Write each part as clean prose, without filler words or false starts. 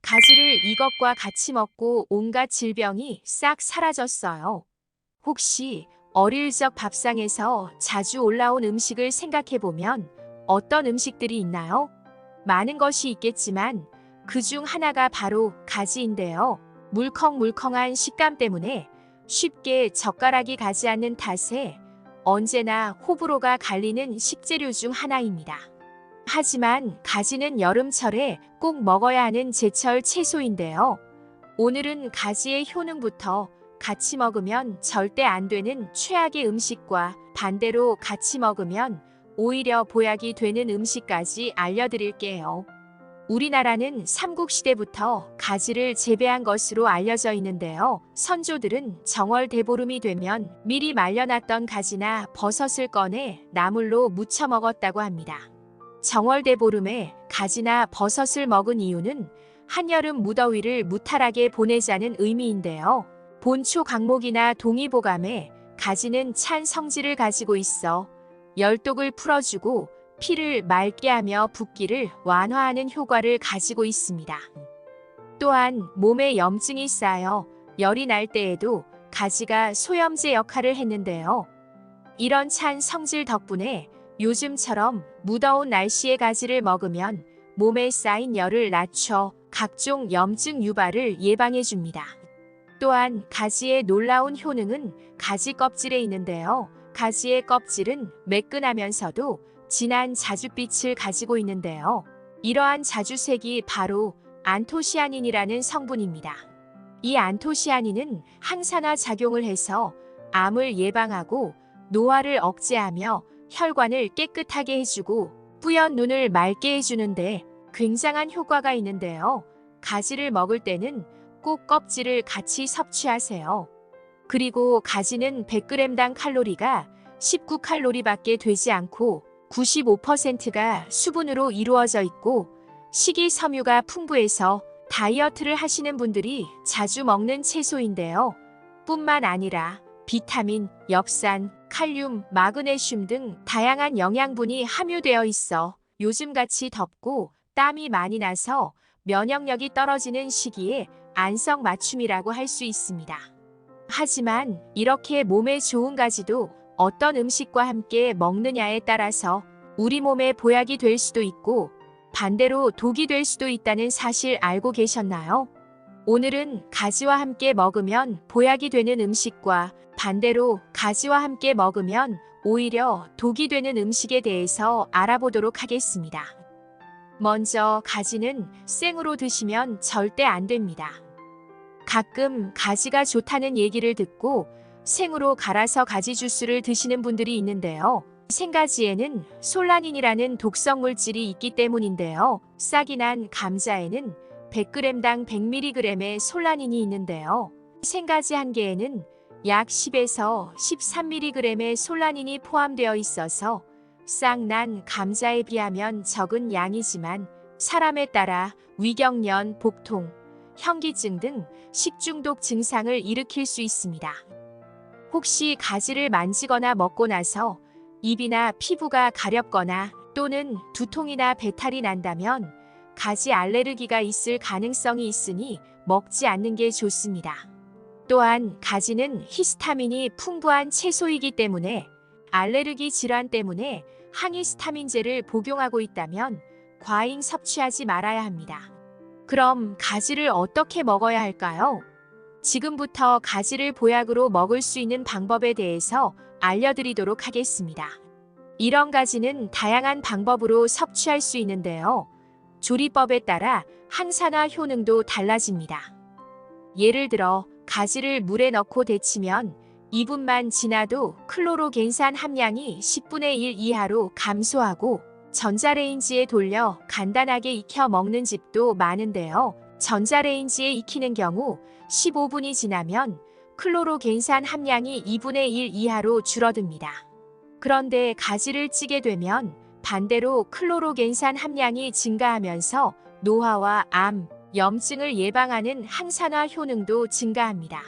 가지를 이것과 같이 먹고 온갖 질병이 싹 사라졌어요. 혹시 어릴 적 밥상에서 자주 올라온 음식을 생각해보면 어떤 음식들이 있나요? 많은 것이 있겠지만 그중 하나가 바로 가지인데요. 물컹물컹한 식감 때문에 쉽게 젓가락이 가지 않는 탓에 언제나 호불호가 갈리는 식재료 중 하나입니다. 하지만 가지는 여름철에 꼭 먹어야 하는 제철 채소인데요. 오늘은 가지의 효능부터 같이 먹으면 절대 안 되는 최악의 음식과 반대로 같이 먹으면 오히려 보약이 되는 음식까지 알려드릴게요. 우리나라는 삼국시대부터 가지를 재배한 것으로 알려져 있는데요. 선조들은 정월 대보름이 되면 미리 말려놨던 가지나 버섯을 꺼내 나물로 무쳐 먹었다고 합니다. 정월 대보름에 가지나 버섯을 먹은 이유는 한여름 무더위를 무탈하게 보내자는 의미인데요. 본초 강목이나 동의보감에 가지는 찬 성질을 가지고 있어 열독을 풀어주고 피를 맑게 하며 붓기를 완화하는 효과를 가지고 있습니다. 또한 몸에 염증이 쌓여 열이 날 때에도 가지가 소염제 역할을 했는데요. 이런 찬 성질 덕분에 요즘처럼 무더운 날씨에 가지를 먹으면 몸에 쌓인 열을 낮춰 각종 염증 유발을 예방해 줍니다. 또한 가지의 놀라운 효능은 가지 껍질에 있는데요. 가지의 껍질은 매끈하면서도 진한 자줏빛을 가지고 있는데요. 이러한 자주색이 바로 안토시아닌이라는 성분입니다. 이 안토시아닌은 항산화 작용을 해서 암을 예방하고 노화를 억제하며 혈관을 깨끗하게 해주고 뿌연 눈을 맑게 해주는데 굉장한 효과가 있는데요. 가지를 먹을 때는 꼭 껍질을 같이 섭취하세요. 그리고 가지는 100g당 칼로리가 19칼로리밖에 되지 않고 95%가 수분으로 이루어져 있고 식이섬유가 풍부해서 다이어트를 하시는 분들이 자주 먹는 채소인데요. 뿐만 아니라 비타민, 엽산, 칼륨, 마그네슘 등 다양한 영양분이 함유되어 있어 요즘같이 덥고 땀이 많이 나서 면역력이 떨어지는 시기에 안성맞춤이라고 할 수 있습니다. 하지만 이렇게 몸에 좋은 가지도 어떤 음식과 함께 먹느냐에 따라서 우리 몸에 보약이 될 수도 있고 반대로 독이 될 수도 있다는 사실 알고 계셨나요? 오늘은 가지와 함께 먹으면 보약이 되는 음식과 반대로 가지와 함께 먹으면 오히려 독이 되는 음식에 대해서 알아보도록 하겠습니다. 먼저 가지는 생으로 드시면 절대 안 됩니다. 가끔 가지가 좋다는 얘기를 듣고 생으로 갈아서 가지 주스를 드시는 분들이 있는데요. 생가지에는 솔라닌이라는 독성 물질이 있기 때문인데요. 싹이 난 감자에는 100g당 100mg의 솔라닌이 있는데요. 생가지 한 개에는 약 10에서 13mg의 솔라닌이 포함되어 있어서 싹 난 감자에 비하면 적은 양이지만 사람에 따라 위경련, 복통, 현기증 등 식중독 증상을 일으킬 수 있습니다. 혹시 가지를 만지거나 먹고 나서 입이나 피부가 가렵거나 또는 두통이나 배탈이 난다면 가지 알레르기가 있을 가능성이 있으니 먹지 않는 게 좋습니다. 또한 가지는 히스타민이 풍부한 채소이기 때문에 알레르기 질환 때문에 항히스타민제를 복용하고 있다면 과잉 섭취하지 말아야 합니다. 그럼 가지를 어떻게 먹어야 할까요? 지금부터 가지를 보약으로 먹을 수 있는 방법에 대해서 알려드리도록 하겠습니다. 이런 가지는 다양한 방법으로 섭취할 수 있는데요. 조리법에 따라 항산화 효능도 달라집니다. 예를 들어 가지를 물에 넣고 데치면 2분만 지나도 클로로겐산 함량이 10분의 1 이하로 감소하고 전자레인지에 돌려 간단하게 익혀 먹는 집도 많은데요. 전자레인지에 익히는 경우 15분이 지나면 클로로겐산 함량이 2분의 1 이하로 줄어듭니다. 그런데 가지를 찌게 되면 반대로 클로로겐산 함량이 증가하면서 노화와 암, 염증을 예방하는 항산화 효능도 증가합니다.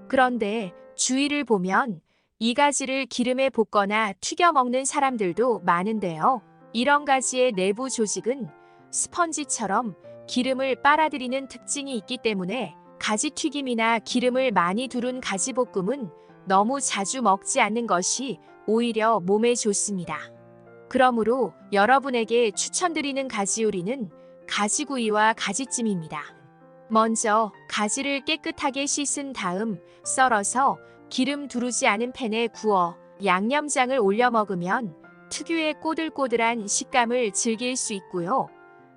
그런데 주위를 보면 이 가지를 기름에 볶거나 튀겨 먹는 사람들도 많은데요. 이런 가지의 내부 조직은 스펀지처럼 기름을 빨아들이는 특징이 있기 때문에 가지튀김이나 기름을 많이 두른 가지볶음은 너무 자주 먹지 않는 것이 오히려 몸에 좋습니다. 그러므로 여러분에게 추천드리는 가지 요리는 가지구이와 가지찜입니다. 먼저 가지를 깨끗하게 씻은 다음 썰어서 기름 두르지 않은 팬에 구워 양념장을 올려 먹으면 특유의 꼬들꼬들한 식감을 즐길 수 있고요.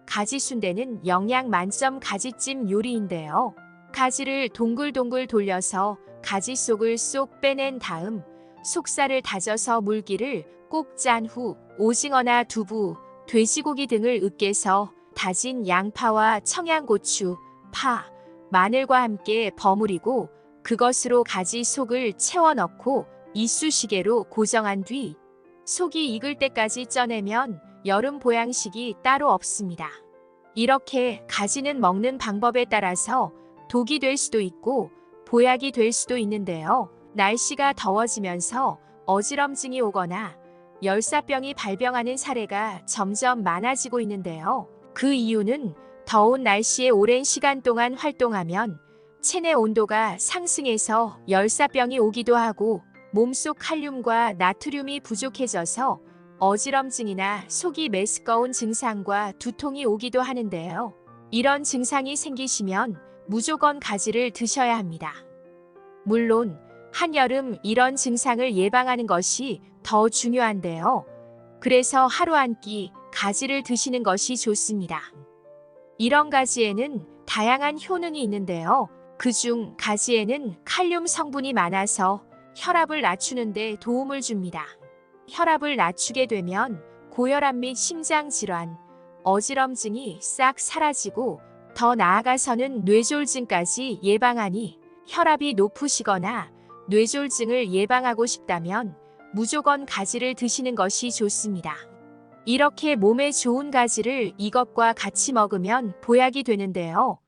가지순대는 영양 만점 가지찜 요리인데요. 가지를 동글동글 돌려서 가지 속을 쏙 빼낸 다음 속살을 다져서 물기를 꼭 짠 후 오징어나 두부, 돼지고기 등을 으깨서 다진 양파와 청양고추, 파, 마늘과 함께 버무리고 그것으로 가지 속을 채워 넣고 이쑤시개로 고정한 뒤 속이 익을 때까지 쪄내면 여름 보양식이 따로 없습니다. 이렇게 가지는 먹는 방법에 따라서 독이 될 수도 있고 보약이 될 수도 있는데요. 날씨가 더워지면서 어지럼증이 오거나 열사병이 발병하는 사례가 점점 많아지고 있는데요. 그 이유는 더운 날씨에 오랜 시간 동안 활동하면 체내 온도가 상승해서 열사병이 오기도 하고 몸속 칼륨과 나트륨이 부족해져서 어지럼증이나 속이 메스꺼운 증상과 두통이 오기도 하는데요. 이런 증상이 생기시면 무조건 가지를 드셔야 합니다. 물론 한여름 이런 증상을 예방하는 것이 더 중요한데요. 그래서 하루 한 끼 가지를 드시는 것이 좋습니다. 이런 가지에는 다양한 효능이 있는데요. 그중 가지에는 칼륨 성분이 많아서 혈압을 낮추는 데 도움을 줍니다. 혈압을 낮추게 되면 고혈압 및 심장질환, 어지럼증이 싹 사라지고 더 나아가서는 뇌졸중까지 예방하니 혈압이 높으시거나 뇌졸중을 예방하고 싶다면 무조건 가지를 드시는 것이 좋습니다. 이렇게 몸에 좋은 가지를 이것과 같이 먹으면 보약이 되는데요.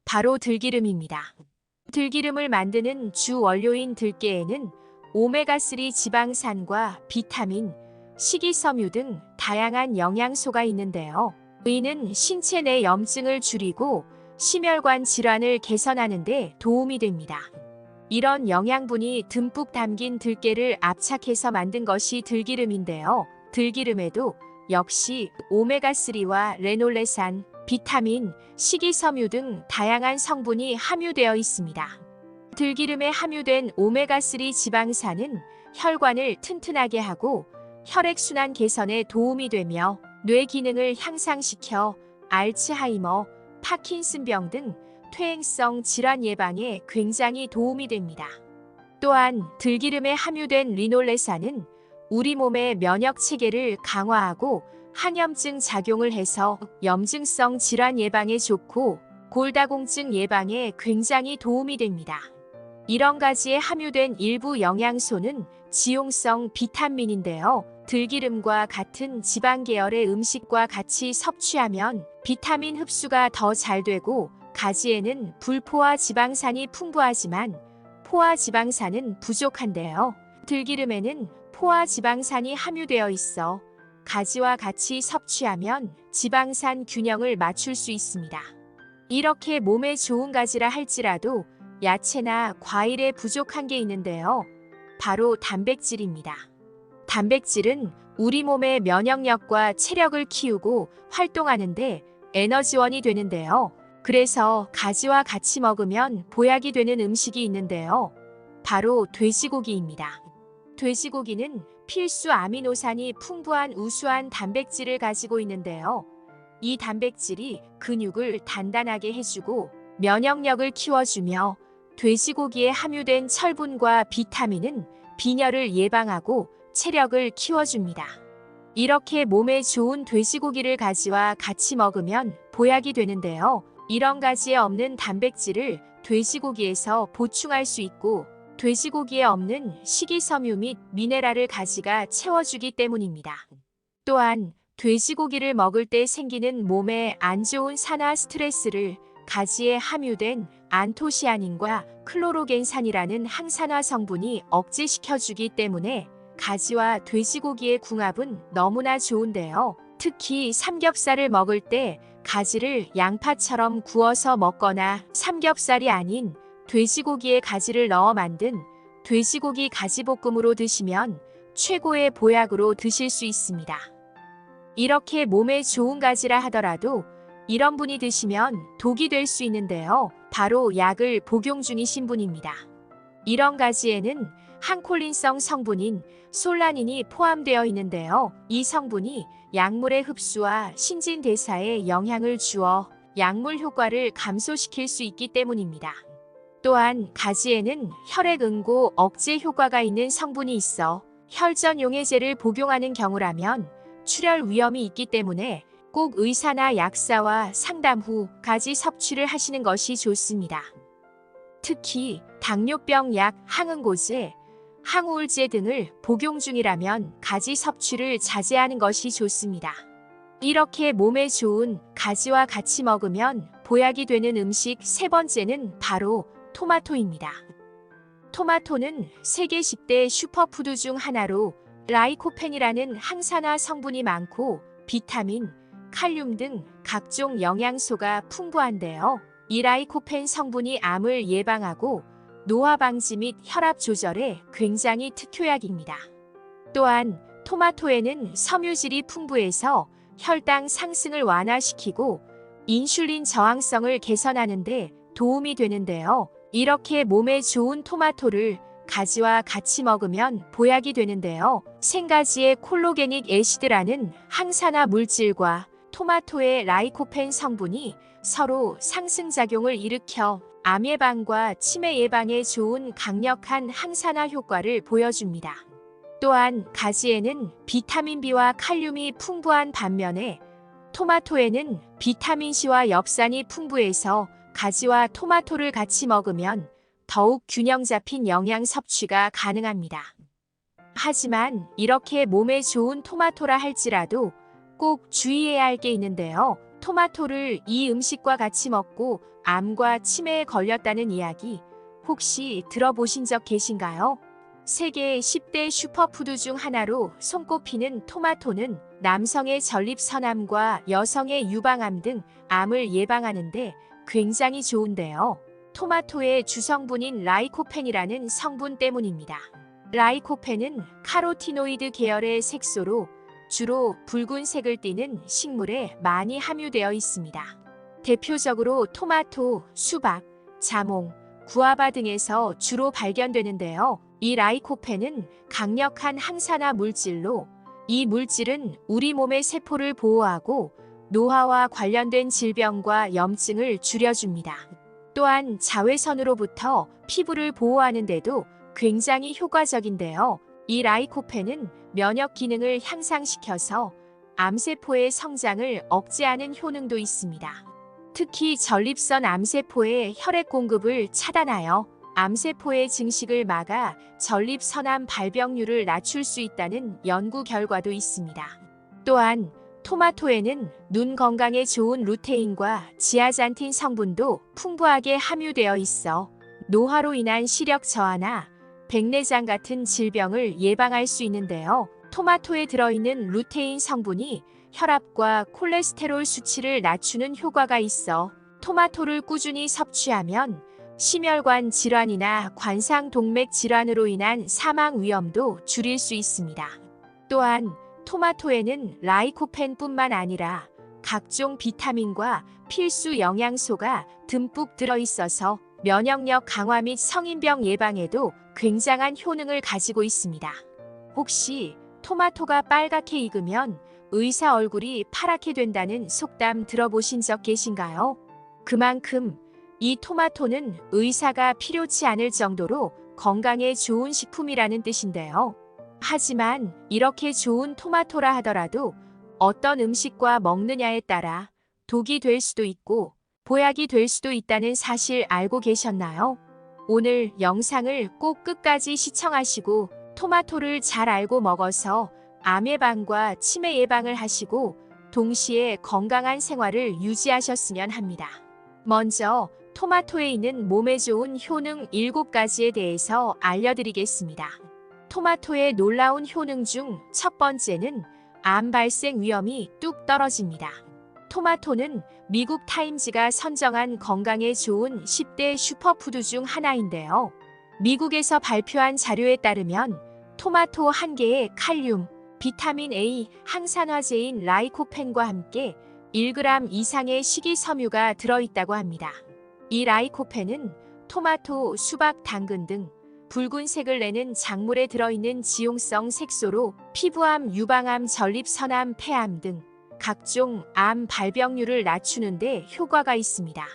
바로 들기름입니다. 들기름을 만드는 주 원료인 들깨에는 오메가3 지방산과 비타민, 식이섬유 등 다양한 영양소가 있는데요. 이는 신체 내 염증을 줄이고 심혈관 질환을 개선하는 데 도움이 됩니다. 이런 영양분이 듬뿍 담긴 들깨를 압착해서 만든 것이 들기름인데요. 들기름에도 역시 오메가3와 레놀레산, 비타민, 식이섬유 등 다양한 성분이 함유되어 있습니다. 들기름에 함유된 오메가3 지방산은 혈관을 튼튼하게 하고 혈액순환 개선에 도움이 되며 뇌 기능을 향상시켜 알츠하이머, 파킨슨병 등 퇴행성 질환 예방에 굉장히 도움이 됩니다. 또한 들기름에 함유된 리놀레산은 우리 몸의 면역 체계를 강화하고 항염증 작용을 해서 염증성 질환 예방에 좋고 골다공증 예방에 굉장히 도움이 됩니다. 이런 가지에 함유된 일부 영양소는 지용성 비타민인데요. 들기름과 같은 지방 계열의 음식과 같이 섭취하면 비타민 흡수가 더 잘 되고 가지에는 불포화 지방산이 풍부하지만 포화 지방산은 부족한데요. 들기름에는 포화 지방산이 함유되어 있어 가지와 같이 섭취하면 지방산 균형을 맞출 수 있습니다. 이렇게 몸에 좋은 가지라 할지라도 야채나 과일에 부족한 게 있는데요. 바로 단백질입니다. 단백질은 우리 몸의 면역력과 체력을 키우고 활동하는데 에너지원이 되는데요. 그래서 가지와 같이 먹으면 보약이 되는 음식이 있는데요. 바로 돼지고기입니다. 돼지고기는 필수 아미노산이 풍부한 우수한 단백질을 가지고 있는데요. 이 단백질이 근육을 단단하게 해주고 면역력을 키워주며 돼지고기에 함유된 철분과 비타민은 빈혈을 예방하고 체력을 키워줍니다. 이렇게 몸에 좋은 돼지고기를 가지와 같이 먹으면 보약이 되는데요. 이런 가지에 없는 단백질을 돼지고기에서 보충할 수 있고 돼지고기에 없는 식이섬유 및 미네랄을 가지가 채워주기 때문입니다. 또한 돼지고기를 먹을 때 생기는 몸에 안 좋은 산화 스트레스를 가지에 함유된 안토시아닌과 클로로겐산이라는 항산화 성분이 억제시켜주기 때문에 가지와 돼지고기의 궁합은 너무나 좋은데요. 특히 삼겹살을 먹을 때 가지를 양파처럼 구워서 먹거나 삼겹살이 아닌 돼지고기에 가지를 넣어 만든 돼지고기 가지볶음으로 드시면 최고의 보약으로 드실 수 있습니다. 이렇게 몸에 좋은 가지라 하더라도 이런 분이 드시면 독이 될 수 있는데요. 바로 약을 복용 중이신 분입니다. 이런 가지에는 항콜린성 성분인 솔라닌이 포함되어 있는데요. 이 성분이 약물의 흡수와 신진대사에 영향을 주어 약물 효과를 감소시킬 수 있기 때문입니다. 또한 가지에는 혈액응고 억제 효과가 있는 성분이 있어 혈전용해제를 복용하는 경우라면 출혈 위험이 있기 때문에 꼭 의사나 약사와 상담 후 가지 섭취를 하시는 것이 좋습니다. 특히 당뇨병 약, 항응고제, 항우울제 등을 복용 중이라면 가지 섭취를 자제하는 것이 좋습니다. 이렇게 몸에 좋은 가지와 같이 먹으면 보약이 되는 음식 세 번째는 바로 토마토입니다. 토마토는 세계 10대 슈퍼푸드 중 하나로 라이코펜이라는 항산화 성분이 많고 비타민, 칼륨 등 각종 영양소가 풍부한데요. 이 라이코펜 성분이 암을 예방하고 노화 방지 및 혈압 조절에 굉장히 특효약입니다. 또한 토마토에는 섬유질이 풍부해서 혈당 상승을 완화시키고 인슐린 저항성을 개선하는 데 도움이 되는데요. 이렇게 몸에 좋은 토마토를 가지와 같이 먹으면 보약이 되는데요. 생가지의 콜로게닉 애시드라는 항산화 물질과 토마토의 라이코펜 성분이 서로 상승작용을 일으켜 암 예방과 치매 예방에 좋은 강력한 항산화 효과를 보여줍니다. 또한 가지에는 비타민 B와 칼륨이 풍부한 반면에 토마토에는 비타민 C와 엽산이 풍부해서 가지와 토마토를 같이 먹으면 더욱 균형 잡힌 영양 섭취가 가능합니다. 하지만 이렇게 몸에 좋은 토마토라 할지라도 꼭 주의해야 할 게 있는데요. 토마토를 이 음식과 같이 먹고 암과 치매에 걸렸다는 이야기 혹시 들어보신 적 계신가요? 세계 10대 슈퍼푸드 중 하나로 손꼽히는 토마토는 남성의 전립선암과 여성의 유방암 등 암을 예방하는 데 굉장히 좋은데요. 토마토의 주성분인 라이코펜이라는 성분 때문입니다. 라이코펜은 카로티노이드 계열의 색소로 주로 붉은색을 띠는 식물에 많이 함유되어 있습니다. 대표적으로 토마토, 수박, 자몽, 구아바 등에서 주로 발견되는데요. 이 라이코펜은 강력한 항산화 물질로 이 물질은 우리 몸의 세포를 보호하고 노화와 관련된 질병과 염증을 줄여줍니다. 또한 자외선으로부터 피부를 보호하는 데도 굉장히 효과적인데요. 이 라이코펜은 면역 기능을 향상시켜서 암세포의 성장을 억제하는 효능도 있습니다. 특히 전립선 암세포의 혈액 공급을 차단하여 암세포의 증식을 막아 전립선암 발병률을 낮출 수 있다는 연구 결과도 있습니다. 또한 토마토에는 눈 건강에 좋은 루테인과 지아잔틴 성분도 풍부하게 함유되어 있어 노화로 인한 시력 저하나 백내장 같은 질병을 예방할 수 있는데요. 토마토에 들어있는 루테인 성분이 혈압과 콜레스테롤 수치를 낮추는 효과가 있어 토마토를 꾸준히 섭취하면 심혈관 질환이나 관상동맥 질환으로 인한 사망 위험도 줄일 수 있습니다. 또한 토마토에는 라이코펜뿐만 아니라 각종 비타민과 필수 영양소가 듬뿍 들어있어서 면역력 강화 및 성인병 예방에도 굉장한 효능을 가지고 있습니다. 혹시 토마토가 빨갛게 익으면 의사 얼굴이 파랗게 된다는 속담 들어보신 적 계신가요? 그만큼 이 토마토는 의사가 필요치 않을 정도로 건강에 좋은 식품이라는 뜻인데요. 하지만 이렇게 좋은 토마토라 하더라도 어떤 음식과 먹느냐에 따라 독이 될 수도 있고 보약이 될 수도 있다는 사실 알고 계셨나요? 오늘 영상을 꼭 끝까지 시청하시고 토마토를 잘 알고 먹어서 암 예방과 치매 예방을 하시고 동시에 건강한 생활을 유지하셨으면 합니다. 먼저 토마토에 있는 몸에 좋은 효능 7가지에 대해서 알려드리겠습니다. 토마토의 놀라운 효능 중 첫 번째는 암 발생 위험이 뚝 떨어집니다. 토마토는 미국 타임즈가 선정한 건강에 좋은 10대 슈퍼푸드 중 하나인데요. 미국에서 발표한 자료에 따르면 토마토 한 개에 칼륨, 비타민 A, 항산화제인 라이코펜과 함께 1g 이상의 식이섬유가 들어있다고 합니다. 이 라이코펜은 토마토, 수박, 당근 등 붉은색을 내는 작물에 들어있는 지용성 색소로 피부암, 유방암, 전립선암, 폐암 등 각종 암 발병률을 낮추는 데 효과가 있습니다.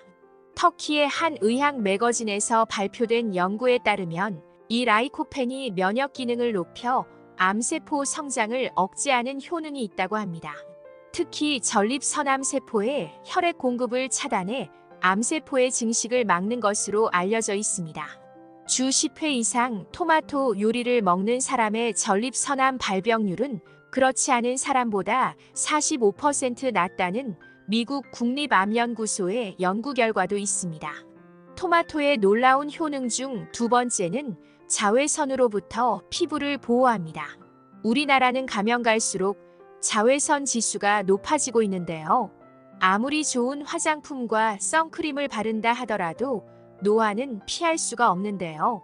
터키의 한 의학 매거진에서 발표된 연구에 따르면 이 라이코펜이 면역 기능을 높여 암세포 성장을 억제하는 효능이 있다고 합니다. 특히 전립선암 세포의 혈액 공급을 차단해 암세포의 증식을 막는 것으로 알려져 있습니다. 주 10회 이상 토마토 요리를 먹는 사람의 전립선암 발병률은 그렇지 않은 사람보다 45% 낮다는 미국 국립암연구소의 연구 결과도 있습니다. 토마토의 놀라운 효능 중 두 번째는 자외선으로부터 피부를 보호합니다. 우리나라는 가면 갈수록 자외선 지수가 높아지고 있는데요. 아무리 좋은 화장품과 선크림을 바른다 하더라도 노화는 피할 수가 없는데요.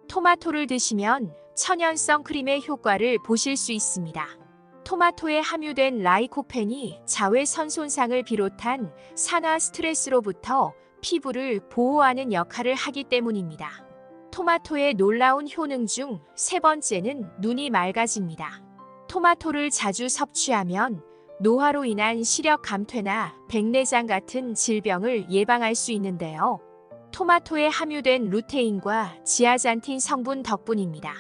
토마토를 드시면 천연 선크림의 효과를 보실 수 있습니다. 토마토에 함유된 라이코펜이 자외선 손상을 비롯한 산화 스트레스로부터 피부를 보호하는 역할을 하기 때문입니다. 토마토의 놀라운 효능 중 세 번째는 눈이 맑아집니다. 토마토를 자주 섭취하면 노화로 인한 시력 감퇴나 백내장 같은 질병을 예방할 수 있는데요. 토마토에 함유된 루테인과 지아잔틴 성분 덕분입니다.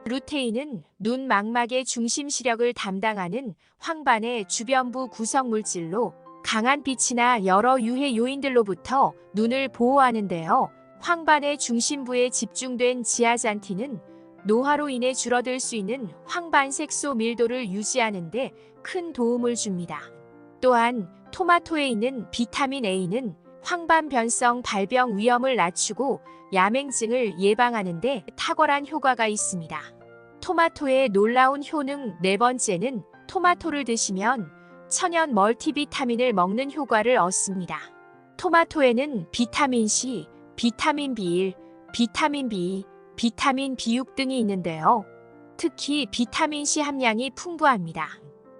루테인은 눈 망막의 중심 시력을 담당하는 황반의 주변부 구성 물질로 강한 빛이나 여러 유해 요인들로부터 눈을 보호하는데요. 황반의 중심부에 집중된 지아잔틴은 노화로 인해 줄어들 수 있는 황반색소 밀도를 유지하는 데 큰 도움을 줍니다. 또한 토마토에 있는 비타민 A는 황반변성 발병 위험을 낮추고 야맹증을 예방하는 데 탁월한 효과가 있습니다. 토마토의 놀라운 효능 네 번째는 토마토를 드시면 천연 멀티비타민을 먹는 효과를 얻습니다. 토마토에는 비타민 C, 비타민 B1, 비타민 B2, 비타민 B6 등이 있는데요. 특히 비타민 C 함량이 풍부합니다.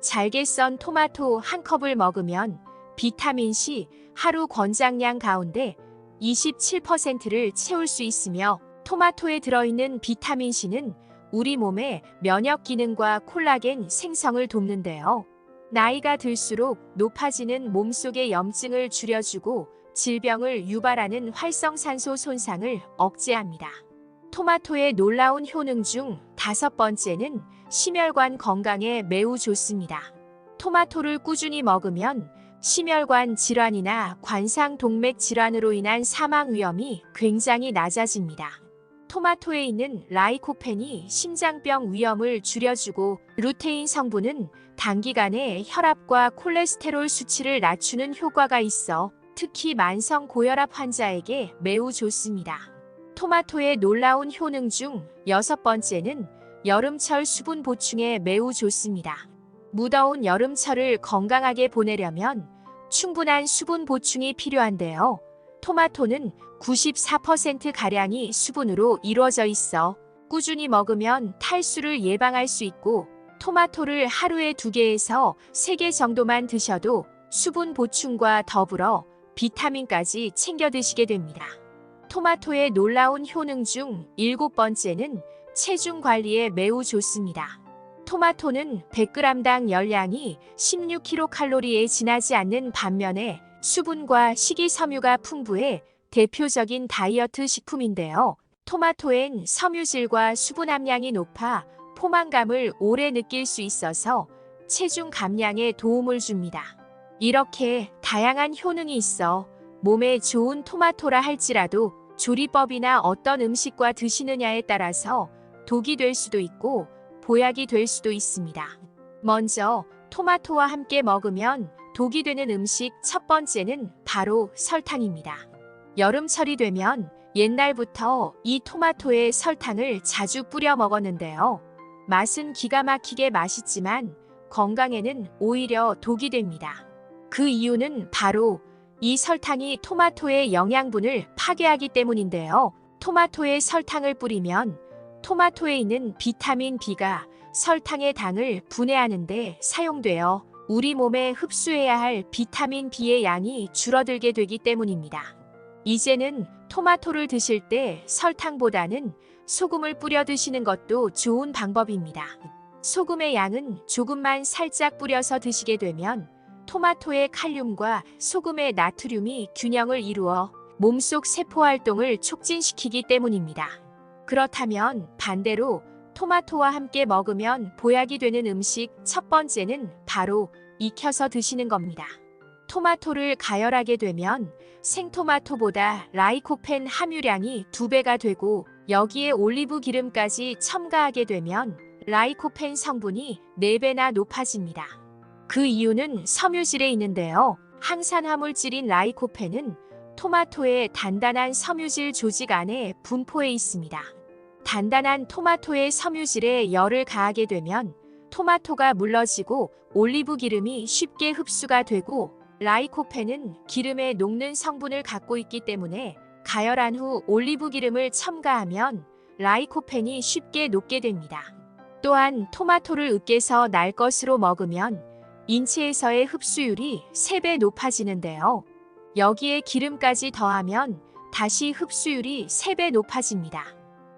잘게 썬 토마토 한 컵을 먹으면 비타민 C 하루 권장량 가운데 27%를 채울 수 있으며 토마토에 들어있는 비타민 C는 우리 몸의 면역 기능과 콜라겐 생성을 돕는데요. 나이가 들수록 높아지는 몸속의 염증을 줄여주고 질병을 유발하는 활성산소 손상을 억제합니다. 토마토의 놀라운 효능 중 다섯 번째는 심혈관 건강에 매우 좋습니다. 토마토를 꾸준히 먹으면 심혈관 질환이나 관상동맥 질환으로 인한 사망 위험이 굉장히 낮아집니다. 토마토에 있는 라이코펜이 심장병 위험을 줄여주고 루테인 성분은 단기간에 혈압과 콜레스테롤 수치를 낮추는 효과가 있어 특히 만성 고혈압 환자에게 매우 좋습니다. 토마토의 놀라운 효능 중 여섯 번째는 여름철 수분 보충에 매우 좋습니다. 무더운 여름철을 건강하게 보내려면 충분한 수분 보충이 필요한데요. 토마토는 94%가량이 수분으로 이루어져 있어 꾸준히 먹으면 탈수를 예방할 수 있고 토마토를 하루에 2개에서 3개 정도만 드셔도 수분 보충과 더불어 비타민까지 챙겨 드시게 됩니다. 토마토의 놀라운 효능 중 일곱 번째는 체중 관리에 매우 좋습니다. 토마토는 100g당 열량이 16kcal에 지나지 않는 반면에 수분과 식이섬유가 풍부해 대표적인 다이어트 식품인데요. 토마토엔 섬유질과 수분 함량이 높아 포만감을 오래 느낄 수 있어서 체중 감량에 도움을 줍니다. 이렇게 다양한 효능이 있어 몸에 좋은 토마토라 할지라도 조리법이나 어떤 음식과 드시느냐에 따라서 독이 될 수도 있고 보약이 될 수도 있습니다. 먼저 토마토와 함께 먹으면 독이 되는 음식 첫 번째는 바로 설탕입니다. 여름철이 되면 옛날부터 이 토마토에 설탕을 자주 뿌려 먹었는데요. 맛은 기가 막히게 맛있지만 건강에는 오히려 독이 됩니다. 그 이유는 바로 이 설탕이 토마토의 영양분을 파괴하기 때문인데요. 토마토에 설탕을 뿌리면 토마토에 있는 비타민 B가 설탕의 당을 분해하는 데 사용되어 우리 몸에 흡수해야 할 비타민 B의 양이 줄어들게 되기 때문입니다. 이제는 토마토를 드실 때 설탕보다는 소금을 뿌려 드시는 것도 좋은 방법입니다. 소금의 양은 조금만 살짝 뿌려서 드시게 되면 토마토의 칼륨과 소금의 나트륨이 균형을 이루어 몸속 세포 활동을 촉진시키기 때문입니다. 그렇다면 반대로 토마토와 함께 먹으면 보약이 되는 음식 첫 번째는 바로 익혀서 드시는 겁니다. 토마토를 가열하게 되면 생토마토보다 라이코펜 함유량이 2배가 되고 여기에 올리브 기름까지 첨가하게 되면 라이코펜 성분이 4배나 높아집니다. 그 이유는 섬유질에 있는데요. 항산화물질인 라이코펜은 토마토의 단단한 섬유질 조직 안에 분포해 있습니다. 단단한 토마토의 섬유질에 열을 가하게 되면 토마토가 물러지고 올리브 기름이 쉽게 흡수가 되고 라이코펜은 기름에 녹는 성분을 갖고 있기 때문에 가열한 후 올리브 기름을 첨가하면 라이코펜이 쉽게 녹게 됩니다. 또한 토마토를 으깨서 날 것으로 먹으면 인체에서의 흡수율이 3배 높아지는데요. 여기에 기름까지 더하면 다시 흡수율이 3배 높아집니다.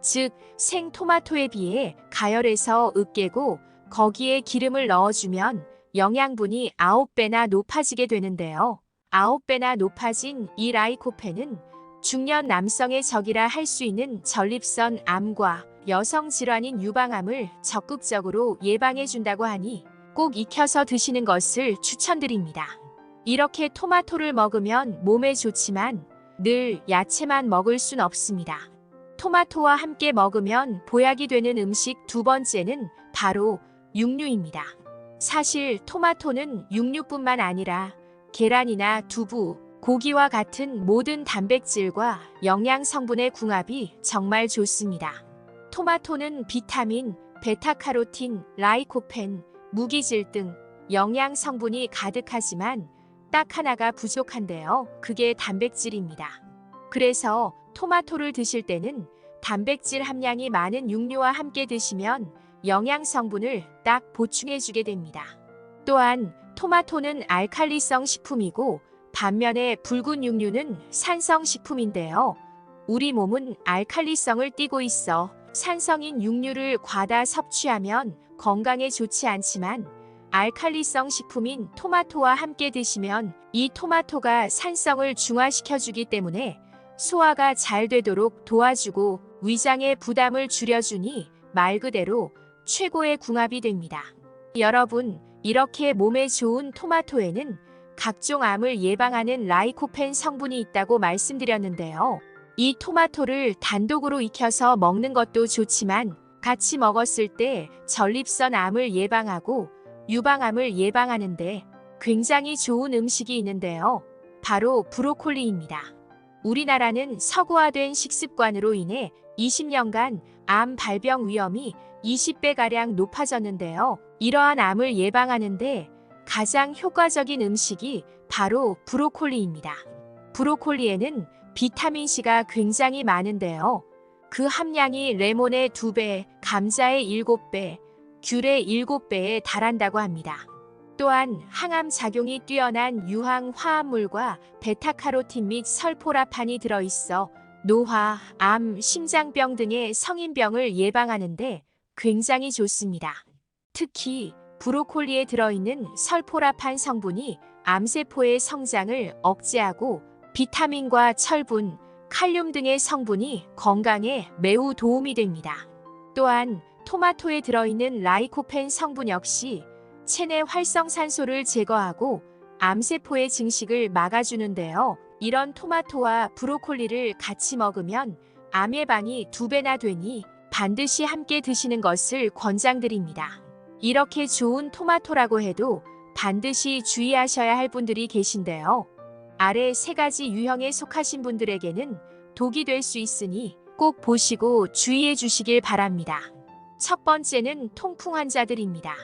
즉, 생토마토에 비해 가열해서 으깨고 거기에 기름을 넣어주면 영양분이 9배나 높아지게 되는데요. 9배나 높아진 이 라이코펜은 중년 남성의 적이라 할 수 있는 전립선 암과 여성 질환인 유방암을 적극적으로 예방해 준다고 하니 꼭 익혀서 드시는 것을 추천드립니다. 이렇게 토마토를 먹으면 몸에 좋지만 늘 야채만 먹을 순 없습니다. 토마토와 함께 먹으면 보약이 되는 음식 두 번째는 바로 육류입니다. 사실 토마토는 육류뿐만 아니라 계란이나 두부, 고기와 같은 모든 단백질과 영양 성분의 궁합이 정말 좋습니다. 토마토는 비타민, 베타카로틴, 라이코펜, 무기질 등 영양 성분이 가득하지만 딱 하나가 부족한데요. 그게 단백질입니다. 그래서 토마토를 드실 때는 단백질 함량이 많은 육류와 함께 드시면 영양 성분을 딱 보충해 주게 됩니다. 또한 토마토는 알칼리성 식품이고 반면에 붉은 육류는 산성 식품인데요. 우리 몸은 알칼리성을 띠고 있어 산성인 육류를 과다 섭취하면 건강에 좋지 않지만 알칼리성 식품인 토마토와 함께 드시면 이 토마토가 산성을 중화시켜주기 때문에 소화가 잘 되도록 도와주고 위장의 부담을 줄여주니 말 그대로 최고의 궁합이 됩니다. 여러분, 이렇게 몸에 좋은 토마토에는 각종 암을 예방하는 라이코펜 성분이 있다고 말씀드렸는데요. 이 토마토를 단독으로 익혀서 먹는 것도 좋지만 같이 먹었을 때 전립선 암을 예방하고 유방암을 예방하는데 굉장히 좋은 음식이 있는데요. 바로 브로콜리입니다. 우리나라는 서구화된 식습관으로 인해 20년간 암 발병 위험이 20배가량 높아졌는데요. 이러한 암을 예방하는데 가장 효과적인 음식이 바로 브로콜리입니다. 브로콜리에는 비타민C가 굉장히 많은데요. 그 함량이 레몬의 2배, 감자의 7배, 귤의 7배에 달한다고 합니다. 또한 항암 작용이 뛰어난 유황 화합물과 베타카로틴 및 설포라판이 들어있어 노화, 암, 심장병 등의 성인병을 예방하는데 굉장히 좋습니다. 특히 브로콜리에 들어있는 설포라판 성분이 암세포의 성장을 억제하고 비타민과 철분, 칼륨 등의 성분이 건강에 매우 도움이 됩니다. 또한 토마토에 들어있는 라이코펜 성분 역시 체내 활성산소를 제거하고 암세포의 증식을 막아주는데요. 이런 토마토와 브로콜리를 같이 먹으면 암 예방이 2배나 되니 반드시 함께 드시는 것을 권장드립니다. 이렇게 좋은 토마토라고 해도 반드시 주의하셔야 할 분들이 계신데요. 아래 3가지 유형에 속하신 분들에게는 독이 될 수 있으니 꼭 보시고 주의해 주시길 바랍니다. 첫 번째는 통풍 환자들입니다.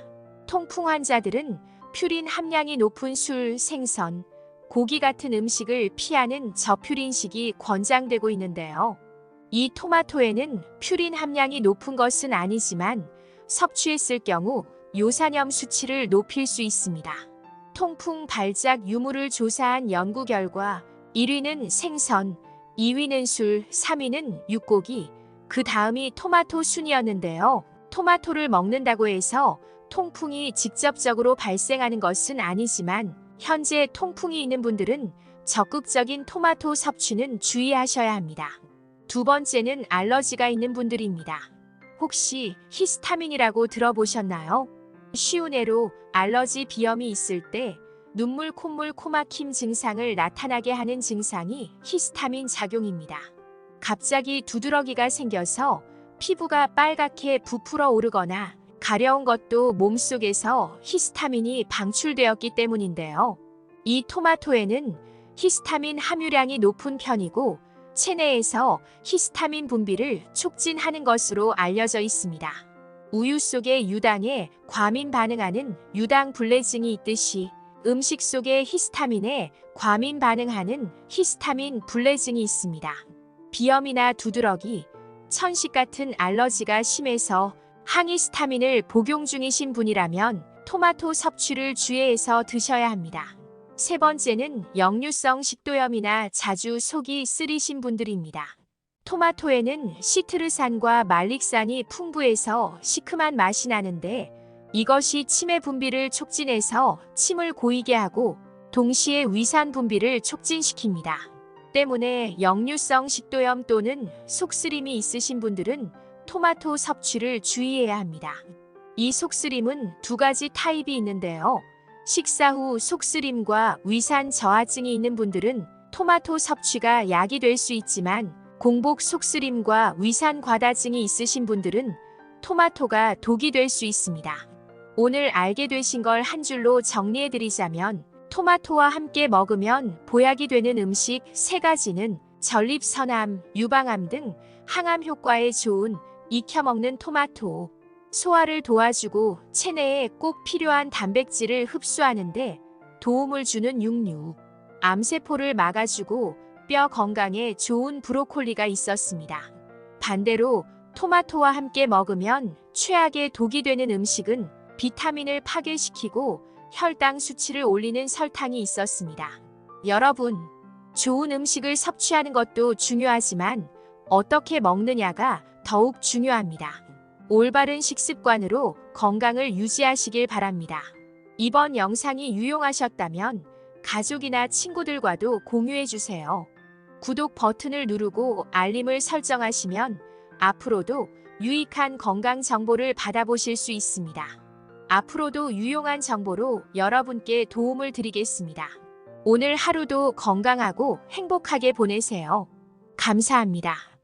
통풍 환자들은 퓨린 함량이 높은 술, 생선, 고기 같은 음식을 피하는 저퓨린식이 권장되고 있는데요. 이 토마토에는 퓨린 함량이 높은 것은 아니지만 섭취했을 경우 요산염 수치를 높일 수 있습니다. 통풍 발작 유무를 조사한 연구 결과 1위는 생선, 2위는 술, 3위는 육고기, 그 다음이 토마토 순이었는데요. 토마토를 먹는다고 해서 통풍이 직접적으로 발생하는 것은 아니지만 현재 통풍이 있는 분들은 적극적인 토마토 섭취는 주의하셔야 합니다. 두 번째는 알러지가 있는 분들입니다. 혹시 히스타민이라고 들어보셨나요? 쉬운 예로 알러지 비염이 있을 때 눈물, 콧물, 코막힘 증상을 나타나게 하는 증상이 히스타민 작용입니다. 갑자기 두드러기가 생겨서 피부가 빨갛게 부풀어 오르거나 가려운 것도 몸속에서 히스타민이 방출되었기 때문인데요. 이 토마토에는 히스타민 함유량이 높은 편이고 체내에서 히스타민 분비를 촉진하는 것으로 알려져 있습니다. 우유 속에 유당에 과민 반응하는 유당 불내증이 있듯이 음식 속에 히스타민에 과민 반응하는 히스타민 불내증이 있습니다. 비염이나 두드러기, 천식 같은 알러지가 심해서 항히스타민을 복용 중이신 분이라면 토마토 섭취를 주의해서 드셔야 합니다. 세 번째는 역류성 식도염이나 자주 속이 쓰리신 분들입니다. 토마토에는 시트르산과 말릭산이 풍부해서 시큼한 맛이 나는데 이것이 치매 분비를 촉진해서 침을 고이게 하고 동시에 위산 분비를 촉진시킵니다. 때문에 역류성 식도염 또는 속쓰림이 있으신 분들은 토마토 섭취를 주의해야 합니다. 이 속쓰림은 두 가지 타입이 있는데요. 식사 후 속쓰림과 위산 저하증이 있는 분들은 토마토 섭취가 약이 될 수 있지만 공복 속쓰림과 위산 과다증이 있으신 분들은 토마토가 독이 될 수 있습니다. 오늘 알게 되신 걸 한 줄로 정리해드리자면 토마토와 함께 먹으면 보약이 되는 음식 3가지는 전립선암, 유방암 등 항암 효과에 좋은 익혀 먹는 토마토, 소화를 도와주고 체내에 꼭 필요한 단백질을 흡수하는데 도움을 주는 육류, 암세포를 막아주고 뼈 건강에 좋은 브로콜리가 있었습니다. 반대로 토마토와 함께 먹으면 최악의 독이 되는 음식은 비타민을 파괴시키고 혈당 수치를 올리는 설탕이 있었습니다. 여러분, 좋은 음식을 섭취하는 것도 중요하지만 어떻게 먹느냐가 더욱 중요합니다. 올바른 식습관으로 건강을 유지하시길 바랍니다. 이번 영상이 유용하셨다면 가족이나 친구들과도 공유해주세요. 구독 버튼을 누르고 알림을 설정하시면 앞으로도 유익한 건강 정보를 받아보실 수 있습니다. 앞으로도 유용한 정보로 여러분께 도움을 드리겠습니다. 오늘 하루도 건강하고 행복하게 보내세요. 감사합니다.